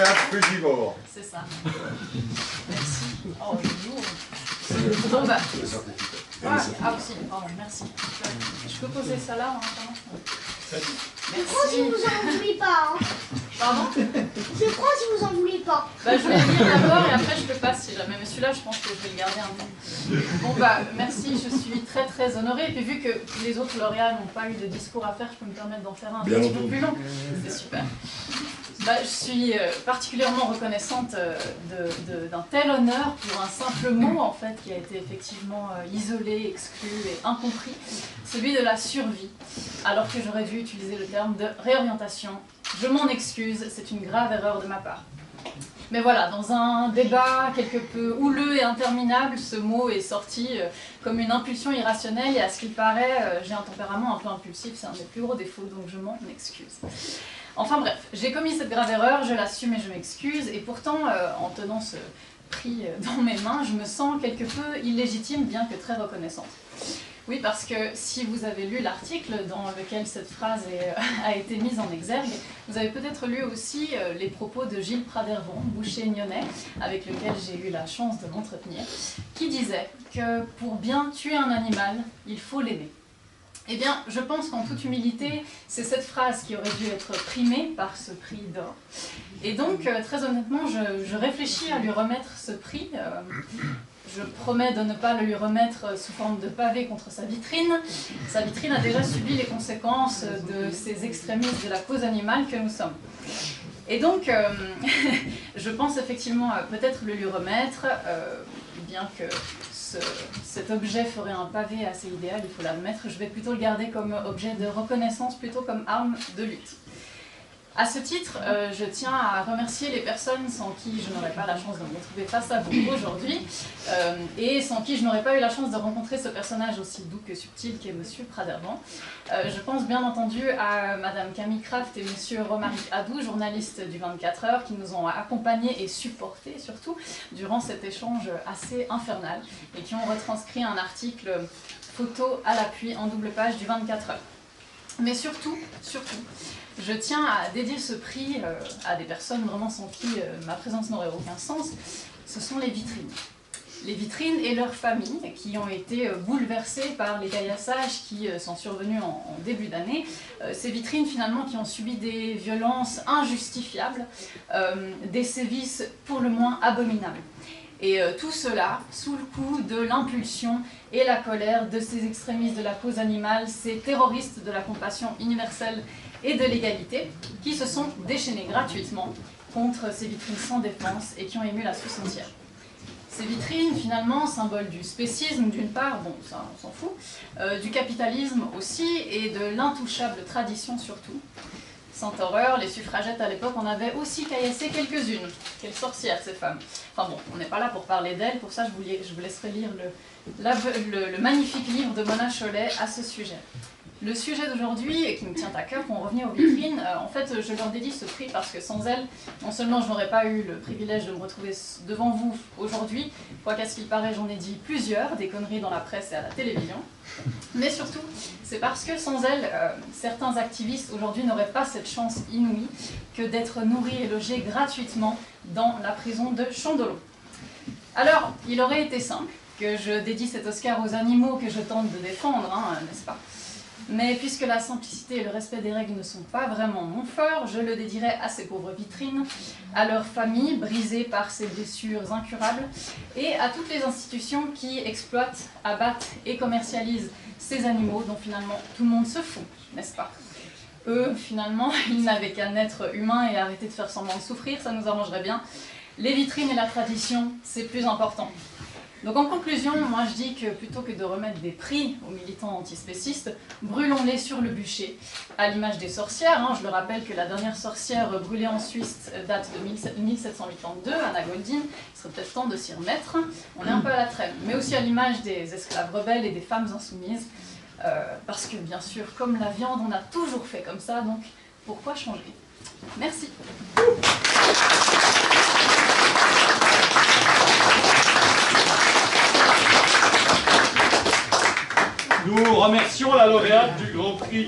lauréate frugivore. C'est ça. Merci. Oh, lourd. Bon, bah. Ouais, ah, aussi, pardon, merci. Je peux poser ça là en attendant. Je crois si vous en voulez pas. Hein. Pardon? Je crois si vous en voulez pas. Bah, je vais le lire d'abord et après je le passe si jamais. Mais celui-là, je pense que je vais le garder un peu. Bon, bah, merci, je suis très très honorée. Et puis, vu que les autres lauréats n'ont pas eu de discours à faire, je peux me permettre d'en faire un petit peu plus long. C'est super. Bah, je suis particulièrement reconnaissante d'un tel honneur pour un simple mot en fait qui a été effectivement isolé, exclu et incompris, celui de la survie, alors que j'aurais dû utiliser le terme de réorientation. Je m'en excuse, c'est une grave erreur de ma part. Mais voilà, dans un débat quelque peu houleux et interminable, ce mot est sorti comme une impulsion irrationnelle et à ce qu'il paraît, j'ai un tempérament un peu impulsif, c'est un des plus gros défauts, donc je m'en excuse. Enfin bref, j'ai commis cette grave erreur, je l'assume et je m'excuse, et pourtant, en tenant ce prix dans mes mains, je me sens quelque peu illégitime, bien que très reconnaissante. Oui, parce que si vous avez lu l'article dans lequel cette phrase a été mise en exergue, vous avez peut-être lu aussi les propos de Gilles Pradervon, boucher nyonnais, avec lequel j'ai eu la chance de m'entretenir, qui disait que pour bien tuer un animal, il faut l'aimer. Eh bien, je pense qu'en toute humilité, c'est cette phrase qui aurait dû être primée par ce prix d'or. Et donc, très honnêtement, je réfléchis à lui remettre ce prix. Je promets de ne pas le lui remettre sous forme de pavé contre sa vitrine. Sa vitrine a déjà subi les conséquences de ces extrémistes de la cause animale que nous sommes. Et donc, je pense effectivement peut-être le lui remettre, bien que cet objet ferait un pavé assez idéal, il faut l'admettre. Je vais plutôt le garder comme objet de reconnaissance, plutôt comme arme de lutte. À ce titre, je tiens à remercier les personnes sans qui je n'aurais pas la chance de me retrouver face à vous aujourd'hui, et sans qui je n'aurais pas eu la chance de rencontrer ce personnage aussi doux que subtil qu'est Monsieur Pradervon. Je pense bien entendu à Madame Camille Kraft et Monsieur Romaric Hadou, journalistes du 24 heures, qui nous ont accompagnés et supportés surtout durant cet échange assez infernal, et qui ont retranscrit un article photo à l'appui en double page du 24 heures. Mais surtout, je tiens à dédier ce prix à des personnes vraiment sans qui ma présence n'aurait aucun sens. Ce sont les vitrines. Les vitrines et leurs familles qui ont été bouleversées par les caillassages qui sont survenus en début d'année. Ces vitrines finalement qui ont subi des violences injustifiables, des sévices pour le moins abominables. Et tout cela sous le coup de l'impulsion et la colère de ces extrémistes de la cause animale, ces terroristes de la compassion universelle et de l'égalité, qui se sont déchaînés gratuitement contre ces vitrines sans défense et qui ont ému la Suisse entière. Ces vitrines, finalement, symboles du spécisme d'une part, bon, ça on s'en fout, du capitalisme aussi, et de l'intouchable tradition surtout. Sans horreur, les suffragettes à l'époque en avaient aussi caillassé quelques-unes. Quelles sorcières ces femmes. Enfin bon, on n'est pas là pour parler d'elles, pour ça je vous laisserai lire le magnifique livre de Mona Chollet à ce sujet. Le sujet d'aujourd'hui, qui me tient à cœur, pour en revenir aux vitrines, en fait, je leur dédie ce prix parce que sans elles, non seulement je n'aurais pas eu le privilège de me retrouver devant vous aujourd'hui, quoiqu'à ce qu'il paraît, j'en ai dit plusieurs, des conneries dans la presse et à la télévision, mais surtout, c'est parce que sans elles, certains activistes aujourd'hui n'auraient pas cette chance inouïe que d'être nourris et logés gratuitement dans la prison de Chandelot. Alors, il aurait été simple que je dédie cet Oscar aux animaux que je tente de défendre, hein, n'est-ce pas ? Mais puisque la simplicité et le respect des règles ne sont pas vraiment mon fort, je le dédierai à ces pauvres vitrines, à leurs familles brisées par ces blessures incurables, et à toutes les institutions qui exploitent, abattent et commercialisent ces animaux dont finalement tout le monde se fout, n'est-ce pas? Eux, finalement, ils n'avaient qu'à naître humains et arrêter de faire semblant de souffrir, ça nous arrangerait bien. Les vitrines et la tradition, c'est plus important. Donc en conclusion, moi je dis que plutôt que de remettre des prix aux militants antispécistes, brûlons-les sur le bûcher, à l'image des sorcières. Hein, je le rappelle que la dernière sorcière brûlée en Suisse date de 1782, Anna Goldin. Il serait peut-être temps de s'y remettre. On est un peu à la traîne. Mais aussi à l'image des esclaves rebelles et des femmes insoumises. Parce que bien sûr, comme la viande, on a toujours fait comme ça, donc pourquoi changer? Merci. Nous remercions la lauréate du Grand Prix